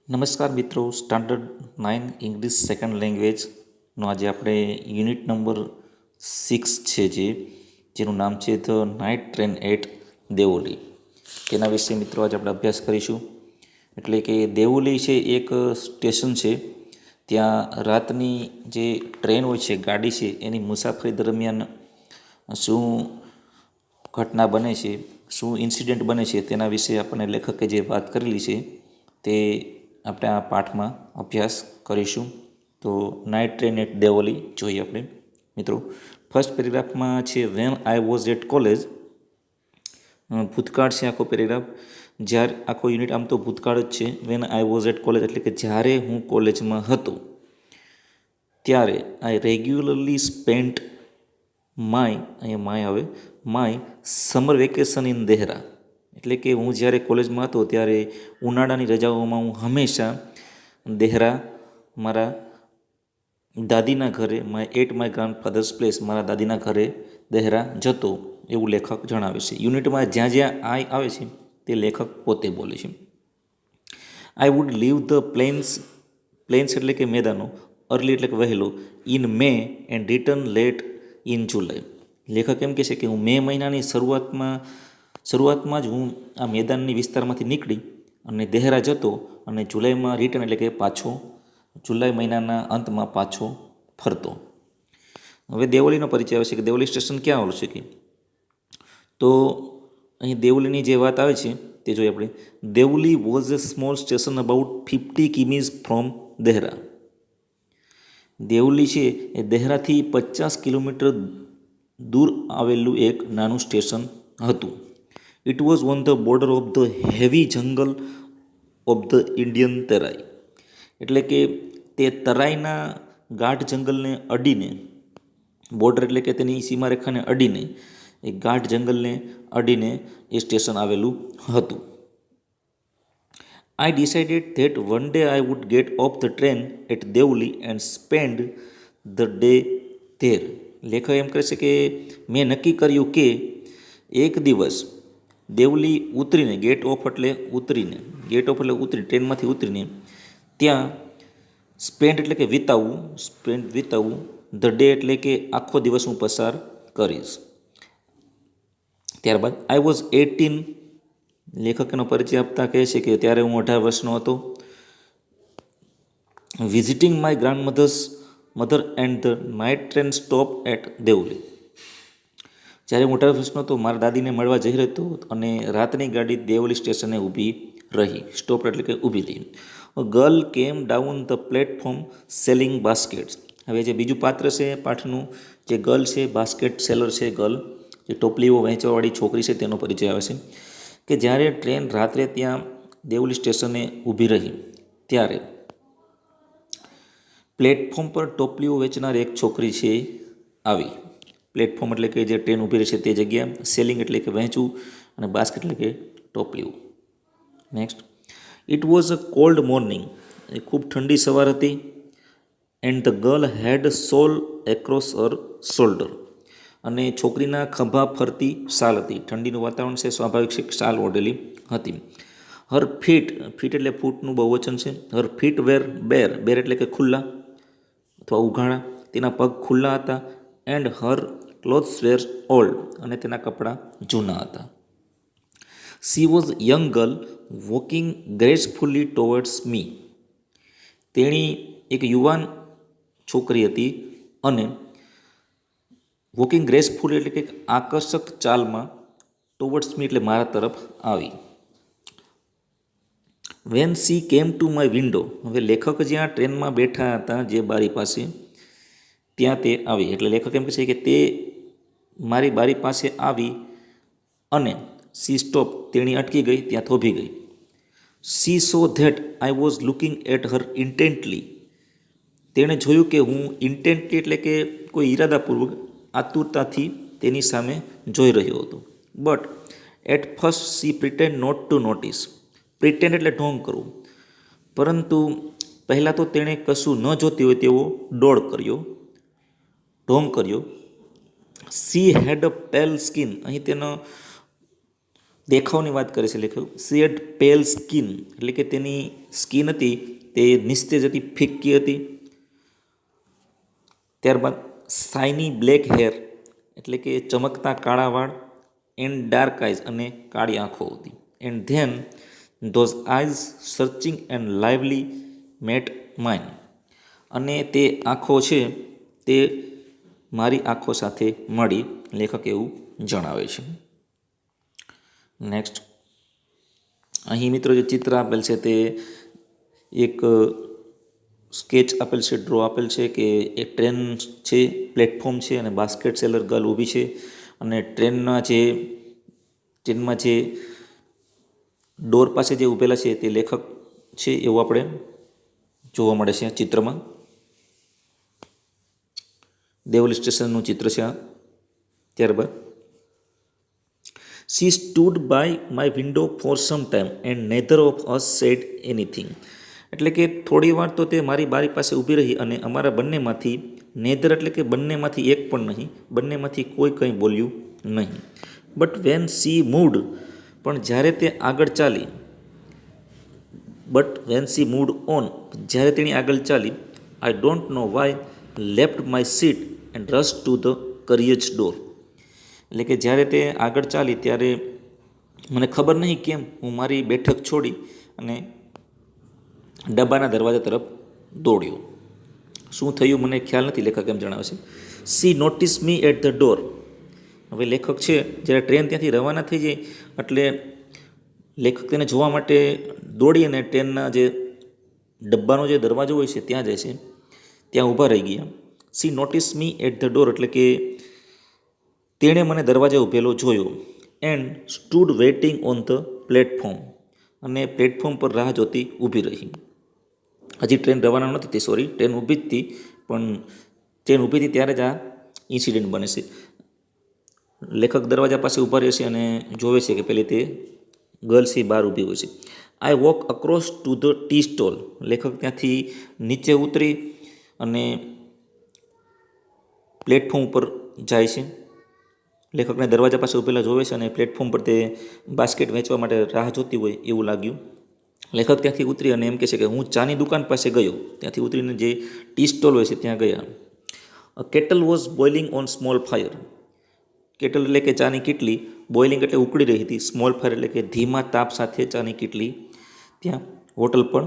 નમસ્કાર મિત્રો, standard 9 English second લેંગ્વેજનો આજે આપણે યુનિટ નંબર 6 છે જેનું નામ છે the night train at Deoli. તેના વિશે મિત્રો આજે આપણે અભ્યાસ કરીશું. એટલે કે દેવોલી છે એક સ્ટેશન છે. ત્યાં રાતની જે ટ્રેન હોય છે, ગાડી છે, એની મુસાફરી દરમિયાન શું ઘટના બને છે, શું ઇન્સિડન્ટ બને છે, તેના વિશે આપણને લેખકે જે વાત કરેલી છે તે આપણે આ પાઠમાં અભ્યાસ કરીશું. તો નાઇટ ટ્રેન એટ દેવોલી જોઈએ આપણે મિત્રો. ફર્સ્ટ પેરેગ્રાફમાં છે when I was at college. ભૂતકાળ છે આખો પેરેગ્રાફ. જ્યારે આખો યુનિટ આમ તો ભૂતકાળ જ છે. When I was at college એટલે કે જ્યારે હું કોલેજમાં હતો ત્યારે આઈ રેગ્યુલરલી સ્પેન્ટ અહીંયા માય આવે my summer vacation in Dehra. એટલે કે હું જ્યારે કોલેજમાં હતો ત્યારે ઉનાળાની રજાઓમાં હું હંમેશા દેહરા મારા દાદીના ઘરે માય ગ્રાન્ડફાધર્સ પ્લેસ મારા દાદીના ઘરે દેહરા જતો, એવું લેખક જણાવે છે. યુનિટમાં જ્યાં જ્યાં આઈ આવે છે તે લેખક પોતે બોલે છે. I would leave the plains એટલે કે મેદાનો, અર્લી એટલે કે વહેલો, in May and return late in July. લેખક એમ કહે છે કે હું મે મહિનાની શરૂઆતમાં જ હું આ મેદાનની વિસ્તારમાંથી નીકળી અને દેહરા જતો અને જુલાઈમાં રિટર્ન એટલે કે પાછો જુલાઈ મહિનાના અંતમાં પાછો ફરતો. હવે દેવોલીનો પરિચય આવે છે કે દેવોલી સ્ટેશન ક્યાં આવેલું છે. તો અહીં દેવોલીની જે વાત આવે છે તે જોઈએ આપણે. Deoli was a small station about 50 kms from Dehra. Deoli છે એ દેહરાથી 50 કિલોમીટર દૂર આવેલું એક નાનું સ્ટેશન હતું. It was on the border of the heavy જંગલ ઓફ ધ ઇન્ડિયન તરાઈ. એટલે કે તે તરાઈના ગાઢ જંગલને અડીને, બોર્ડર એટલે કે તેની સીમારેખાને અડીને, એ ગાઢ જંગલને અડીને એ સ્ટેશન આવેલું હતું. I decided that one day I would get off the train at Deoli and spend the day there. લેખક એમ કહે છે કે મેં નક્કી કર્યું કે એક દિવસ દેવલી ઉતરીને, ગેટ ઓફ એટલે ઉતરીને, ટ્રેનમાંથી ઉતરીને ત્યાં સ્પેન્ડ એટલે કે વિતાવવું, ધ ડે એટલે કે આખો દિવસ હું પસાર કરીશ. ત્યારબાદ આઈ વોઝ 18. લેખકનો પરિચય આપતા કહે છે કે ત્યારે હું 18 વર્ષનો હતો. Visiting my mother and the night train stop at Deoli. જ્યારે હું 18 વર્ષનો હતો, મારા દાદીને મળવા જઈ રહ્યો હતો અને રાતની ગાડી દેવલી સ્ટેશને ઊભી રહી. સ્ટોપ એટલે કે ઊભી રહી. ગર્લ કેમ down the platform selling baskets. હવે જે બીજું પાત્ર છે પાઠનું, જે ગર્લ છે, બાસ્કેટ સેલર છે ગર્લ, જે ટોપલીઓ વહેંચવાવાળી છોકરી છે, તેનો પરિચય આવે છે. કે જ્યારે ટ્રેન રાત્રે ત્યાં દેવલી સ્ટેશને ઊભી રહી ત્યારે પ્લેટફોર્મ પર ટોપલીઓ વેચનાર એક છોકરી છે આવી. પ્લેટફોર્મ એટલે કે જે ટ્રેન ઊભી રહી છે તે જગ્યા, સેલિંગ એટલે કે વહેંચવું, અને બાસ્કેટ એટલે કે ટોપલીઓ. Next, it was a cold morning. એ ખૂબ ઠંડી સવાર હતી. And the girl had shawl across her shoulder. અને છોકરીના ખભા ફરતી શાલ હતી. ઠંડીનું વાતાવરણ છે, સ્વાભાવિક છે, શાલ ઓઢેલી હતી. હર ફીટ એટલે ફૂટનું બહુવચન છે. હર ફીટ વેર બેર એટલે કે ખુલ્લા અથવા ઉઘાડા. તેના પગ ખુલ્લા હતા. And her clothes were old. અને તેના કપડાં જૂના હતા. She was young girl walking gracefully towards me. તેણી એક યુવાન છોકરી હતી અને વોકિંગ ગ્રેસફુલી એટલે કે આકર્ષક ચાલમાં, ટુવર્ડ્સ મી એટલે મારા તરફ આવી. When she came to my window. હવે લેખક જ્યાં ટ્રેનમાં બેઠા હતા, જે બારી પાસે, ત્યાં તે આવી. એટલે લેખક એમ કહે છે કે તે મારી બારી પાસે આવી અને સી સ્ટોપ, તેણી અટકી ગઈ, ત્યાં થોભી ગઈ. She saw that I was looking at her intently. તેણે જોયું કે હું ઇન્ટેન્ટલી એટલે કે કોઈ ઈરાદાપૂર્વક, આતુરતાથી તેની સામે જોઈ રહ્યો હતો. But at first she pretend not to notice. Pretend એટલે ઢોંગ કરવું. પરંતુ પહેલાં તો તેણે કશું ન જોતી હોય તેવો ઢોંગ કર્યો. સી હેડ અ પેલ સ્કિન. અહીં તેનો દેખાવની વાત કરે છે લેખક. સી હેડ પેલ સ્કિન એટલે કે તેની સ્કિન હતી તે નિસ્તેજ હતી, ફિક્કી હતી. ત્યારબાદ શાઇની બ્લેક હેર એટલે કે ચમકતા કાળા વાળ, એન્ડ ડાર્ક આઈઝ અને કાળી આંખો હતી. And then those eyes searching and lively met mine અને તે આંખો છે તે મારી આંખો સાથે મળી, લેખક એવું જણાવે છે. નેક્સ્ટ અહીં મિત્રો જે ચિત્ર આપેલ છે તે એક સ્કેચ આપેલ છે, ડ્રો આપેલ છે કે એક ટ્રેન છે, પ્લેટફોર્મ છે અને બાસ્કેટ સેલર ગર્લ ઊભી છે અને ટ્રેનમાં જે ડોર પાસે જે ઊભેલા છે તે લેખક છે એવું આપણે જોવા મળે છે આ ચિત્રમાં. દેવલી સ્ટેશનનું ચિત્ર છે આ. ત્યારબાદ she stood by my window for some time and neither of us said anything એટલે કે થોડી વાર તો તે મારી બારી પાસે ઊભી રહી અને અમારા બંનેમાંથી, નેધર એટલે કે બંનેમાંથી એક પણ નહીં, બંનેમાંથી કોઈ કંઈ બોલ્યું નહીં. બટ વેન સી મૂડ પણ જ્યારે તે આગળ ચાલી, but when she moved on જ્યારે તેની આગળ ચાલી, I don't know why left my seat and rush to the carriage door એટલે કે જ્યારે તે આગળ ચાલી ત્યારે મને ખબર નહીં કેમ હું મારી બેઠક છોડી અને ડબ્બાના દરવાજા તરફ દોડ્યો. શું થયું મને ખ્યાલ નથી, લેખક એમ જણાવે છે. She notice me at the door. હવે લેખક છે જ્યારે ટ્રેન ત્યાંથી રવાના થઈ જાય એટલે લેખક તેને જોવા માટે દોડી અને ટ્રેનના જે ડબ્બાનો જે દરવાજો હોય છે ત્યાં જાય છે, ત્યાં ઊભા રહી ગયા. She notice me at the door એટલે કે તેણે મને દરવાજે ઊભેલો જોયો. And stood waiting on the platform અને પ્લેટફોર્મ પર રાહ જોતી ઊભી રહી. હજી ટ્રેન રવાના નહોતી તે, સોરી, ટ્રેન ઊભી જ હતી, પણ ટ્રેન ઊભી હતી ત્યારે જ આ ઇન્સિડન્ટ બને છે. લેખક દરવાજા પાસે ઊભા રહે છે અને જોવે છે કે પેલી તે ગર્લ્સ બહાર ઊભી હોય છે. I walk across to the tea stall. લેખક ત્યાંથી નીચે ઉતરી અને પ્લેટફોર્મ ઉપર જાય છે. લેખકને દરવાજા પાસે ઊભેલા જોવે છે અને પ્લેટફોર્મ પર તે બાસ્કેટ વેચવા માટે રાહ જોતી હોય એવું લાગ્યું. લેખક ત્યાંથી ઉતરી અને એમ કહે છે કે હું ચાની દુકાન પાસે ગયો. ત્યાંથી ઉતરીને જે ટી સ્ટોલ હોય છે ત્યાં ગયા. A kettle was boiling on small fire. Kettle એટલે કે ચાની કીટલી, બોઇલિંગ એટલે ઉકળી રહી હતી, સ્મોલ ફાયર એટલે કે ધીમા તાપ સાથે ચાની કીટલી ત્યાં હોટલ પણ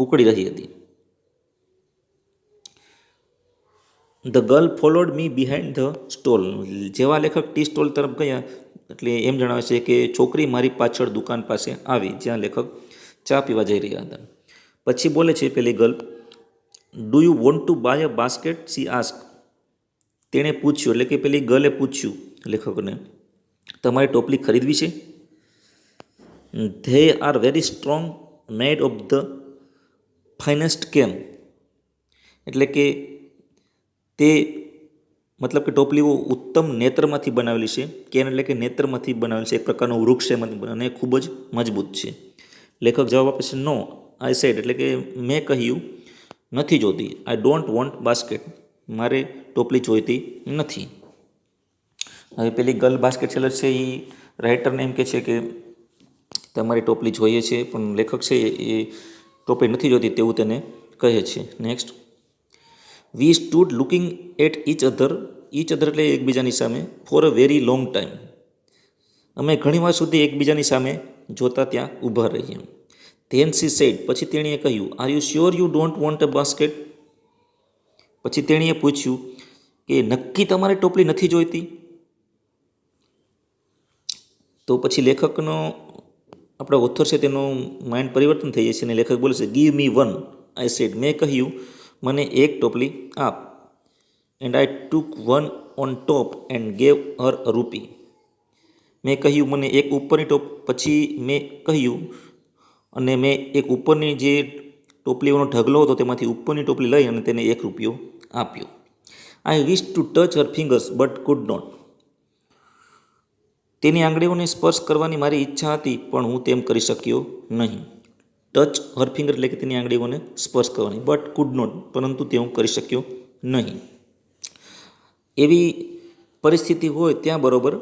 ઉકળી રહી હતી. The girl followed me behind the stall. જેવા લેખક ટી સ્ટોલ તરફ ગયા એટલે એમ જણાવે છે કે છોકરી મારી પાછળ દુકાન પાસે આવી જ્યાં લેખક ચા પીવા જઈ રહ્યા હતા. પછી બોલે છે પેલી girl, do you want to buy a basket, she ask. તેણે પૂછ્યું એટલે કે પેલી ગર્લે પૂછ્યું લેખકને, તમારી ટોપલી ખરીદવી છે? They are very strong, made of the finest can એટલે કે તે મતલબ કે ટોપલીઓ ઉત્તમ નેત્રમાંથી બનાવેલી છે. કેન એટલે કે નેત્રમાંથી બનાવેલી છે, એક પ્રકારનું વૃક્ષ એમાંથી અને ખૂબ જ મજબૂત છે. લેખક જવાબ આપે છે, નો આઈ સેડ એટલે કે મેં કહ્યું નથી જોતી. આઈ ડોન્ટ વોન્ટ બાસ્કેટ મારે ટોપલી જોઈતી નથી. હવે પેલી ગર્લ બાસ્કેટ સેલર છે એ રાઇટરને એમ કહે છે કે તમારી ટોપલી જોઈએ છે, પણ લેખક છે એ ટોપલી નથી જોતી તેવું તેને કહે છે. Next we stood looking at each other એટલે એકબીજાની સામે, for a very long time અમે ઘણીવાર સુધી એકબીજાની સામે જોતા ત્યાં ઊભા રહીએ. ધેન સી સેડ પછી તેણીએ કહ્યું, are you sure you don't want a basket. પછી તેણીએ પૂછ્યું કે નક્કી તમારે ટોપલી નથી જોઈતી? તો પછી લેખકનો આપણા ઓથર છે તેનો માઇન્ડ પરિવર્તન થઈ જાય છે અને લેખક બોલે છે, give me one I said. મેં કહ્યું મને એક ટોપલી આપ. And I took one on top and gave her a rupee. મેં કહ્યું મને એક ઉપરની પછી મેં કહ્યું અને મેં એક ઉપરની જે ટોપલીઓનો ઢગલો હતો તેમાંથી ઉપરની ટોપલી લઈ અને તેને ₹1 આપ્યો. I wish to touch her fingers but could not. તેની આંગળીઓને સ્પર્શ કરવાની મારી ઈચ્છા હતી પણ હું તેમ કરી શક્યો નહીં. ટચ હર ફિંગર એટલે કે તેની આંગળીઓને સ્પર્શ કરવાની, બટ કુડ નોટ પરંતુ તે હું કરી શક્યો નહીં. એવી પરિસ્થિતિ હોય ત્યાં બરોબર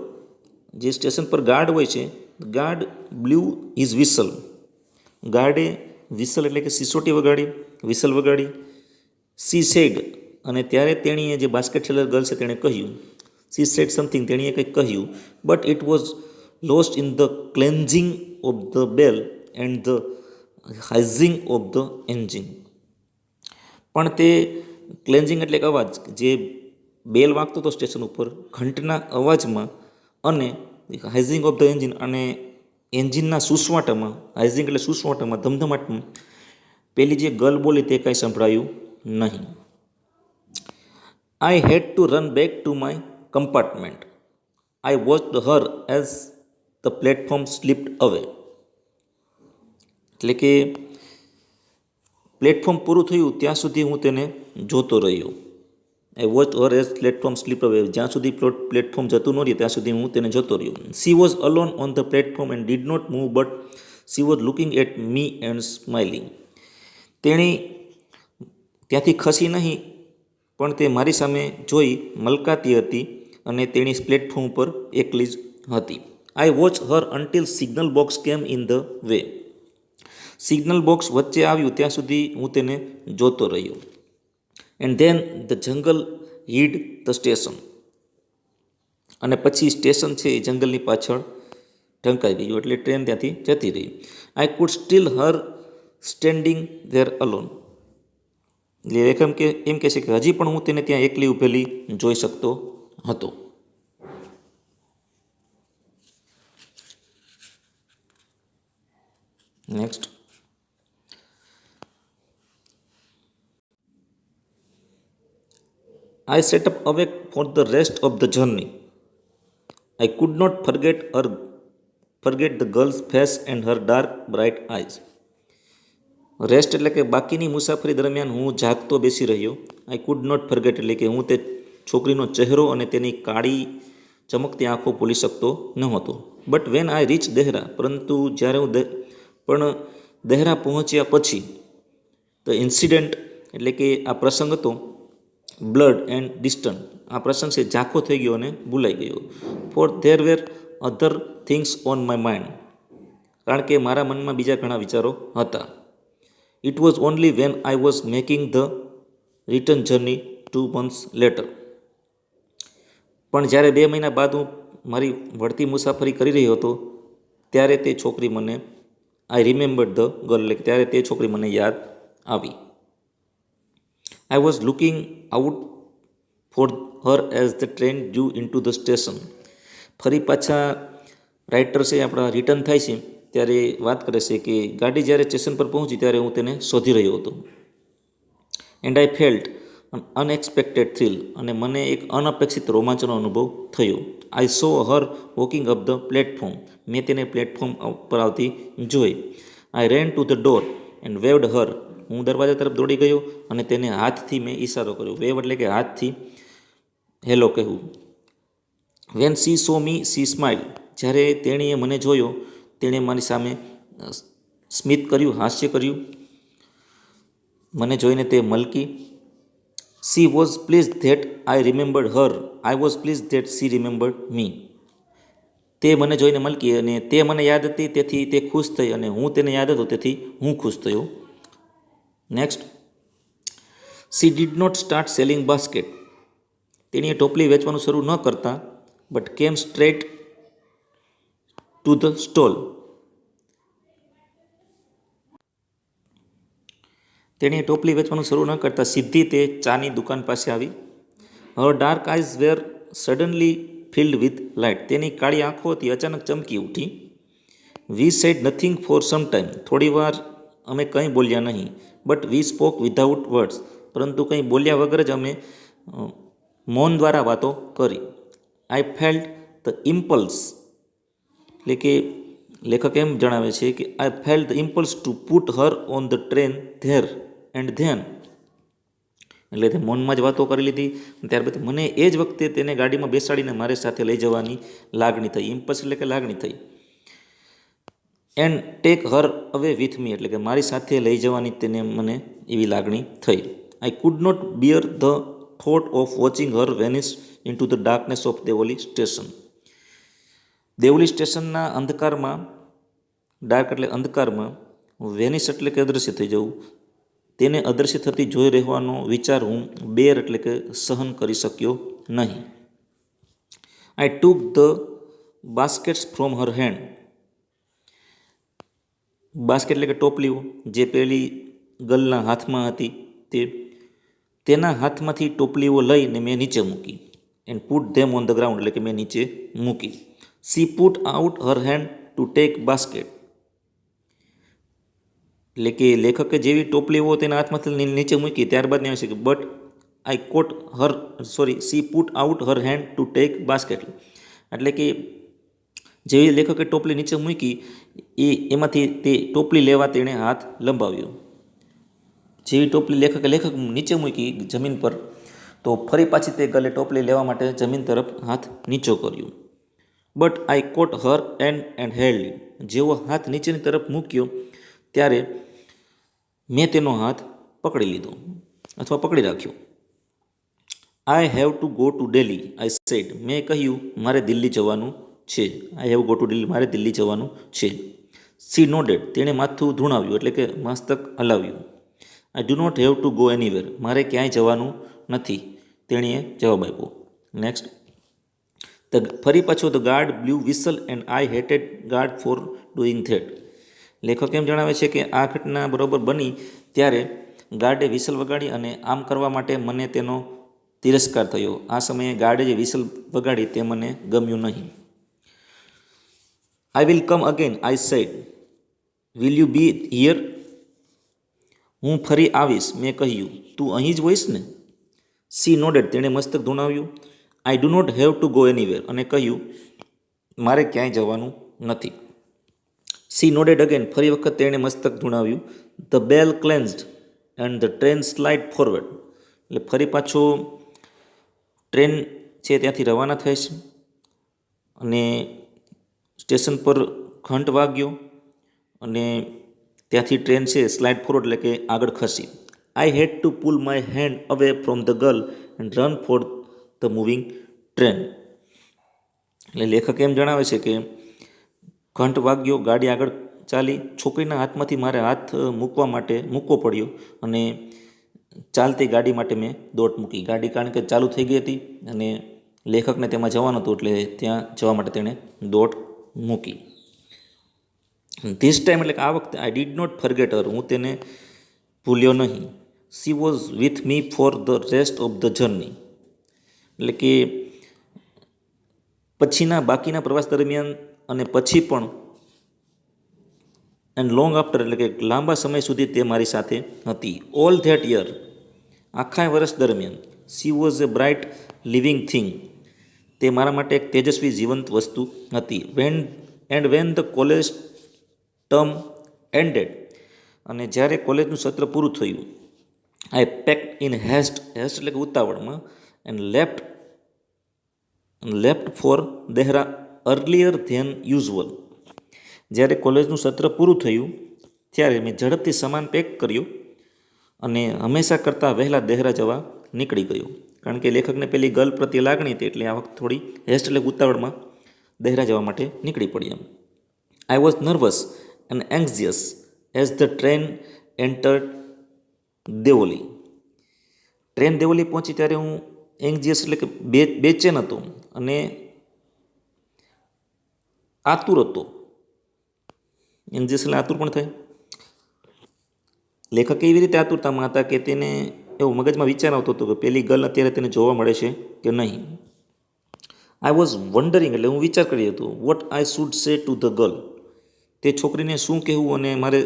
જે સ્ટેશન પર ગાર્ડ હોય છે ગાર્ડ બ્લ્યુ ઇઝ વિસલ. ગાર્ડે વિસલ એટલે કે સિસોટી વગાડી, વિસલ વગાડી. સી સેડ, અને ત્યારે તેણીએ, જે બાસ્કેટ સેલર ગર્લ છે તેણે કહ્યું, સી સેડ સમથિંગ, તેણીએ કંઈક કહ્યું, but it was lost in the clanging of the bell and the hissing of the engine. પણ તે ક્લેન્ઝિંગ એટલે કે અવાજ, જે બેલ વાગતો હતો સ્ટેશન ઉપર, ઘંટના અવાજમાં, અને હાઇઝિંગ ઓફ ધ એન્જિન, અને એન્જિનના સુસવાટામાં, હાઇઝિંગ એટલે સુસવાટામાં, ધમધમાટમાં પેલી જે ગર્લ બોલી તે કાંઈ સંભળાયું નહીં. I had to run back to my compartment. I watched her as the platform slipped away. એટલે કે પ્લેટફોર્મ પૂરું થયું ત્યાં સુધી હું તેને જોતો રહ્યો. I watch her as platform slip away. જ્યાં સુધી પ્લેટફોર્મ જતું ન રહ્યું ત્યાં સુધી હું તેને જોતો રહ્યો. She was alone on the platform and did not move, but she was looking at me and smiling. તેણી ત્યાંથી ખસી નહીં, પણ તે મારી સામે જોઈ મલકાતી હતી, અને તેણી પ્લેટફોર્મ પર એકલી જ હતી. આઈ વોચ હર અન્ટિલ સિગ્નલ બોક્સ કેમ in the way. Signal box વચ્ચે આવ્યું ત્યાં સુધી હું તેને જોતો રહ્યો. And then the jungle hid the station. અને પછી સ્ટેશન છે એ જંગલની પાછળ ઢંકાઈ ગયું, એટલે ટ્રેન ત્યાંથી જતી રહી. I could steel Har standing there alone. એટલે લેખક એમ કહે છે કે હજી પણ હું તેને ત્યાં એકલી ઊભેલી જોઈ શકતો હતો. Next. I sat up awake for the rest of the journey. I could not forget the girl's face and her dark, bright eyes. Rest એટલે કે બાકીની મુસાફરી દરમિયાન હું જાગતો બેસી રહ્યો. આઈ કુડ નોટ ફર્ગેટ એટલે કે હું તે છોકરીનો ચહેરો અને તેની કાળી ચમકતી આંખો ભૂલી શકતો ન હતો. બટ વેન આઈ રીચ દહેરા, પરંતુ જ્યારે હું દહેરા પહોંચ્યા પછી, ધ ઇન્સિડન્ટ એટલે કે આ પ્રસંગ હતો, બ્લડ એન્ડ ડિસ્ટન્ટ, આ પ્રસંગ છે ઝાંખો થઈ ગયો અને ભૂલાઈ ગયો. Four there were other things on my mind, કારણ કે મારા મનમાં બીજા ઘણા વિચારો હતા. It was only van I was making the return journey 2 months letter. પણ જ્યારે 2 મહિના બાદ હું મારી વળતી મુસાફરી કરી રહ્યો હતો, ત્યારે તે છોકરી મને, આઈ રિમેમ્બર્ડ ધ ગર્લ, એટલે ત્યારે તે છોકરી મને યાદ આવી. I was looking out for her as the train drew into the station. ફરી પાછા રાઇટર છે આપણા રિટર્ન થાય છે ત્યારે વાત કરે છે કે ગાડી જ્યારે સ્ટેશન પર પહોંચી ત્યારે હું તેને શોધી રહ્યો હતો. And I felt un unexpected thrill, અને મને એક અનઅપેક્ષિત રોમાંચનો અનુભવ થયો. I saw her walking up the platform. મેં તેને પ્લેટફોર્મ પર આવતી જોઈ. I ran to the door and waved her. હું દરવાજા તરફ દોડી ગયો અને તેને હાથથી મેં ઈશારો કર્યો. વેવ એટલે કે હાથથી હેલો કહેવું. When she so me C smile. જ્યારે તેણીએ મને જોયો, તેણે મારી સામે સ્મિત કર્યું, હાસ્ય કર્યું. મને જોઈને તે મલકી. She was pleased that I remembered her. I was pleased that she remembered me. તે મને જોઈને મલકી અને તે મને યાદ હતી તેથી તે ખુશ થઈ, અને હું તેને યાદ હતો તેથી હું ખુશ થયો. Next. She did not start selling basket. તેણીએ ટોપલી વેચવાનું શરૂ ન કરતા, બટ કેમ સ્ટ્રેટ ટુ ધ સ્ટોલ. તેણીએ ટોપલી વેચવાનું શરૂ ન કરતા સીધી તે ચાની દુકાન પાસે આવી. Her dark eyes were suddenly filled with light. તેની કાળી આંખો હતી અચાનક ચમકી ઉઠી. We said nothing for some time. થોડી વાર અમે કંઈ બોલ્યા નહીં. But we spoke without words. પરંતુ કંઈ બોલ્યા વગર જ અમે મૌન દ્વારા વાતો કરી. આઈ ફેલ્ટ ધ ઇમ્પલ્સ, એટલે કે લેખક એમ જણાવે છે કે આઈ felt the impulse two put Har on the train there and then. એટલે તે મૌનમાં જ વાતો કરી લીધી. ત્યારબાદ મને એ જ વખતે તેને ગાડીમાં બેસાડીને મારી સાથે લઈ જવાની લાગણી થઈ. ઇમ્પલ્સ એટલે કે લાગણી થઈ. એન્ડ ટેક હર અવે વિથ મી, એટલે કે મારી સાથે લઈ જવાની તેને મને એવી લાગણી થઈ. I could not bear the thought of watching her vanish into the darkness of Deoli station. Deoli સ્ટેશનના અંધકારમાં, ડાર્ક એટલે અંધકારમાં, વેનિશ એટલે કે અદૃશ્ય થઈ જવું, તેને અદૃશ્ય થતી જોઈ રહેવાનો વિચાર હું બેર એટલે કે સહન કરી શક્યો નહીં. I took the baskets from her hand. Basket એટલે કે ટોપલીઓ જે પેલી ગર્લના હાથમાં હતી તેના હાથમાંથી ટોપલીઓ લઈને મેં નીચે મૂકી. And put them on the ground એટલે કે મેં નીચે મૂકી. C put out her hand to take basket એટલે કે લેખકે જેવી ટોપલીઓ તેના હાથમાંથી નીચે મૂકી ત્યારબાદ ને આવશે કે but I caught her she put out her hand to take basket એટલે કે જેવી લેખકે ટોપલી નીચે મૂકી એમાંથી તે ટોપલી લેવા તેણે હાથ લંબાવ્યો. જેવી ટોપલી લેખક નીચે મૂકી જમીન પર તો ફરી પાછી તે ગર્લે ટોપલી લેવા માટે જમીન તરફ હાથ નીચો કર્યો. But I caught her and held. જેવો હાથ નીચેની તરફ મૂક્યો ત્યારે મેં તેનો હાથ પકડી લીધો અથવા પકડી રાખ્યો. I have to go to Delhi I said. મેં કહ્યું મારે દિલ્હી જવાનું છે. I have go to Delhi મારે દિલ્હી જવાનું છે. She nodded. તેણે માથું ધૂણાવ્યું એટલે કે મસ્તક હલાવ્યું. I do not have to go anywhere. મારે ક્યાંય જવાનું નથી તેણીએ જવાબ આપ્યો. નેક્સ્ટ. ફરી પાછો the guard blew whistle and I hated guard for doing that. લેખક એમ જણાવે છે કે આ ઘટના બરોબર બની ત્યારે ગાર્ડે વિસલ વગાડી અને આમ કરવા માટે મને તેનો તિરસ્કાર થયો. આ સમયે ગાર્ડે જે વિસલ વગાડી તે મને ગમ્યું નહીં. I will come again I said. Will you be here. હું ફરી આવીશ મેં કહ્યું. તું અહીં જ હોઈશ ને. She nodded. તેણે મસ્તક ધૂણાવ્યું. I do not have to go anywhere. અને કહ્યું મારે ક્યાંય જવાનું નથી. She nodded again. ફરી વખત તેણે મસ્તક ધૂણાવ્યું. The bell clanged and the train slide forward. એટલે ફરી પાછો ટ્રેન છે ત્યાંથી રવાના થાય છે અને સ્ટેશન પર ઘંટ વાગ્યો અને ત્યાંથી ટ્રેન છે સ્લાઇડ ફોરવર્ડ એટલે કે આગળ ખસી. I had to pull my hand away from the girl and run for the moving train. એટલે લેખક એમ જણાવે છે કે ઘંટ વાગ્યો, ગાડી આગળ ચાલી, છોકરીના હાથમાંથી મારે હાથ મૂકવો પડ્યો અને ચાલતી ગાડી માટે મેં દોટ મૂકી. ગાડી કારણ કે ચાલુ થઈ ગઈ હતી અને લેખકને તેમાં જવાનું હતું એટલે ત્યાં જવા માટે તેણે દોટ મૂકી. ધીસ ટાઈમ એટલે કે આ વખતે આઈ ડીડ નોટ ફર્ગેટ હર. હું તેને ભૂલ્યો નહીં. She was with me for the rest of the journey. એટલે કે પછીના બાકીના પ્રવાસ દરમિયાન અને પછી પણ એન્ડ લોંગ આફ્ટર એટલે કે લાંબા સમય સુધી તે મારી સાથે હતી. All that year. આખા વર્ષ દરમિયાન. She was A bright living thing. તે મારા માટે એક તેજસ્વી જીવંત વસ્તુ હતી. When the college term ended. અને જ્યારે કોલેજનું સત્ર પૂરું થયું. આઈ પેક્ડ ઇન હેસ્ટ એટલે કે ઉતાવળમાં and left for Dehra earlier than usual. જ્યારે કોલેજનું સત્ર પૂરું થયું ત્યારે મેં ઝડપથી સામાન પેક કર્યો અને હંમેશા કરતાં વહેલા દેહરા જવા નીકળી ગયો. કારણ કે લેખકને પેલી ગર્લ પ્રત્યે લાગણી હતી એટલે આ વખત થોડી હેસ્ટ એટલે ઉતાવળમાં દેહરા જવા માટે નીકળી પડી એમ. I was nervous and anxious as the train entered Deoli. Train Deoli પહોંચી ત્યારે હું એન્ઝિયસ એટલે કે બેચેન હતો અને આતુર હતો. એન્ઝિયસ એટલે આતુર પણ થાય. લેખક એવી રીતે આતુરતામાં હતા કે તેને એવું મગજમાં વિચાર આવતો હતો કે પેલી ગર્લ અત્યારે તેને જોવા મળે છે કે નહીં. આઈ વોઝ વન્ડરિંગ એટલે હું વિચાર કરી હતો. વોટ આઈ શુડ સે ટુ ધ ગર્લ. તે છોકરીને શું કહેવું અને મારે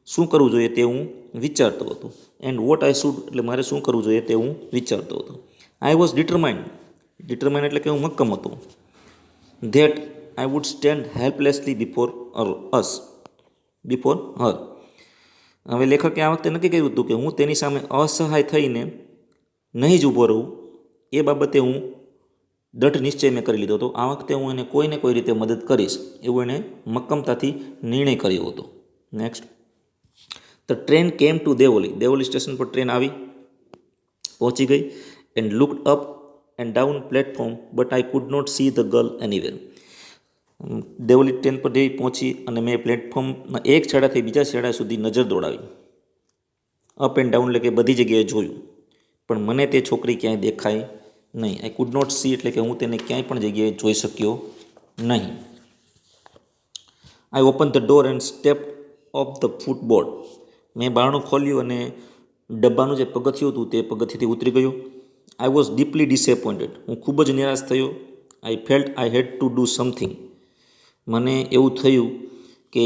શું કરવું જોઈએ તે હું વિચારતો હતો. એન્ડ વોટ આઈ શુડ એટલે મારે શું કરવું જોઈએ તે હું વિચારતો હતો. આઈ વોઝ ડિટરમાઇન્ડ એટલે કે હું મક્કમ હતો. That I would stand helplessly before her. હવે લેખકે આ વખતે નક્કી કર્યું હતું કે હું તેની સામે અસહાય થઈને નહીં જ ઊભો રહું. એ બાબતે હું દૃઢ નિશ્ચય મેં કરી લીધો હતો. આ વખતે હું એને કોઈને કોઈ રીતે મદદ કરીશ એવું એણે મક્કમતાથી નિર્ણય કર્યો હતો. Next. The train came to Deoli station પર ટ્રેન આવી પહોંચી ગઈ. And looked up and down platform but I could not see the girl anywhere. Deoli train પર જેવી પહોંચી અને મેં પ્લેટફોર્મના એક છેડાથી બીજા છેડા સુધી નજર દોડાવી. અપ એન્ડ ડાઉન એટલે કે બધી જગ્યાએ જોયું, પણ મને તે છોકરી ક્યાંય દેખાય નહીં. આઈ કુડ નોટ સી એટલે કે હું તેને ક્યાંય પણ જગ્યાએ જોઈ શક્યો નહીં. I open the door and step of the footboard. મેં બારણું ખોલ્યું અને ડબ્બાનું જે પગથિયું હતું તે પગથિયાથી ઉતરી ગયો. I was deeply disappointed. હું ખૂબ જ નિરાશ થયો. I felt I had to do something. મને એવું થયું કે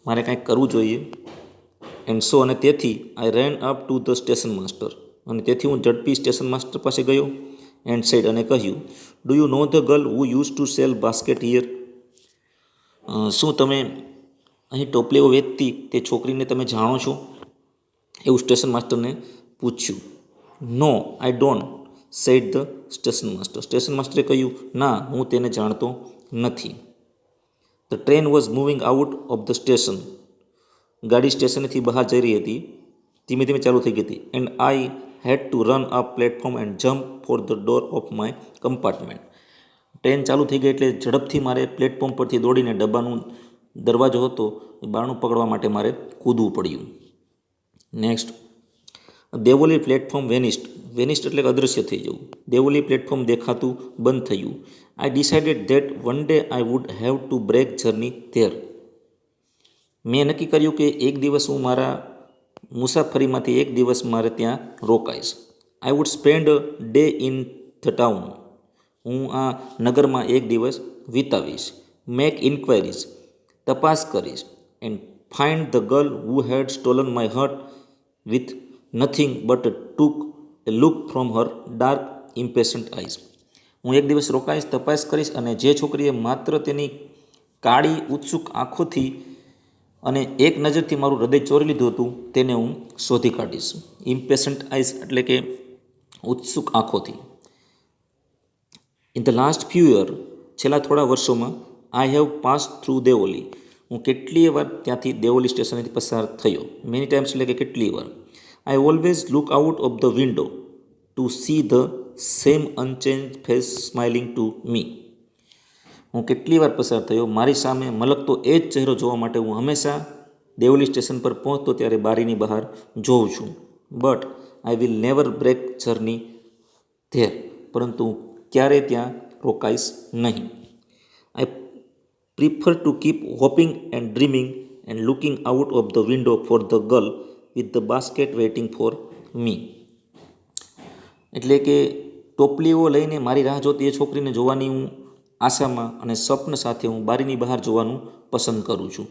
મારે કાંઈક કરવું જોઈએ. એન્ડ સો અને તેથી I ran up to the station master. અને તેથી હું ઝડપી સ્ટેશન માસ્ટર પાસે ગયો. એન્ડ સેડ અને કહ્યું, do you know the girl who use to sell basket here? શું તમે અહીં ટોપલીઓ વેચતી તે છોકરીને તમે જાણો છો? એવું સ્ટેશન માસ્ટરને પૂછ્યું. No I don't, said the station master. Station માસ્ટરે કહ્યું, ના, હું તેને જાણતો નથી. The train was moving out of the station. ગાડી સ્ટેશનથી બહાર જઈ રહી હતી, ધીમે ધીમે ચાલુ થઈ ગઈ હતી. And I had to run up platform and jump for the door of my compartment. Train ચાલુ થઈ ગઈ એટલે ઝડપથી મારે પ્લેટફોર્મ પરથી દોડીને ડબ્બાનું દરવાજો હતો એ બારણું પકડવા માટે મારે કૂદવું પડ્યું. Next, Deoli platform vanished. Vanished એટલે અદૃશ્ય થઈ જવું. દેવોલી પ્લેટફોર્મ દેખાતું બંધ થયું. I decided that one day I would have to break journey there. મેં નક્કી કર્યું કે એક દિવસ હું મારા મુસાફરીમાંથી એક દિવસ મારે ત્યાં રોકાઈશ. I would spend a day in the town. હું આ નગરમાં એક દિવસ વિતાવીશ. Make inquiries. તપાસ કરીશ. And find the girl who had stolen my heart with nothing but took a look from her dark impatient eyes. હું એક દિવસ રોકાઈશ, તપાસ કરીશ અને જે છોકરીએ માત્ર તેની કાળી ઉત્સુક આંખોથી અને એક નજરથી મારું હૃદય ચોરી લીધું હતું તેને હું શોધી કાઢીશ. ઇમ્પેશન્ટ આઈઝ એટલે કે ઉત્સુક આંખોથી. In the last few year, છેલ્લા થોડા વર્ષોમાં, I have pass through Deoli. હું કેટલીય વાર ત્યાંથી દેવોલી સ્ટેશનથી પસાર થયો. મેની ટાઈમ્સ એટલે કે કેટલી વાર. I always look out of the window to see the same unchanged face smiling to me. હું કેટલી વાર પસાર થયો, મારી સામે મલકતો એ જ ચહેરો જોવા માટે હું હંમેશા દેવોલી સ્ટેશન પર પહોંચતો ત્યારે બારીની બહાર જોઉં છું. But I will never break journey there. પરંતુ હું ક્યારેય ત્યાં રોકાઈશ નહીં. I prefer to keep hoping and dreaming and looking out of the window for the girl with the basket waiting for me. એટલે કે ટોપલીઓ લઈને મારી રાહ જોતી એ છોકરીને જોવાની હું આશામાં અને સ્વપ્ન સાથે હું બારીની બહાર જોવાનું પસંદ કરું છું.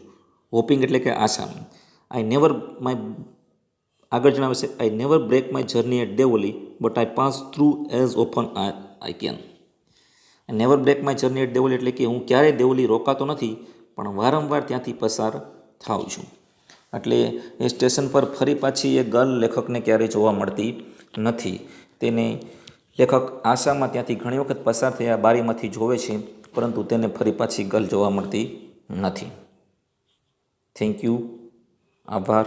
હોપિંગ એટલે કે આશામાં. આઈ નેવર માય આગળ જણાવે છે, I never break my journey at Deoli but I pass through as often I can. Never break my journey at Deoli એટલે કે હું ક્યારેય દેવોલી રોકાતો નથી, પણ વારંવાર ત્યાંથી પસાર થાઉં છું. એટલે એ સ્ટેશન પર ફરી પાછી એ ગર્લ લેખકને ક્યારેય જોવા મળતી નથી. તેને લેખક આશામાં ત્યાંથી ઘણી વખત પસાર થયા બારીમાંથી જોવે છે, પરંતુ તેને ફરી પાછી ગર્લ જોવા મળતી નથી. Thank you. આભાર.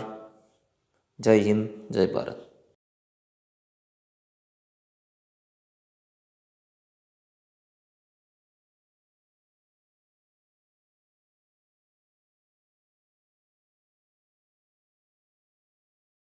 જય હિન્દ, જય ભારત.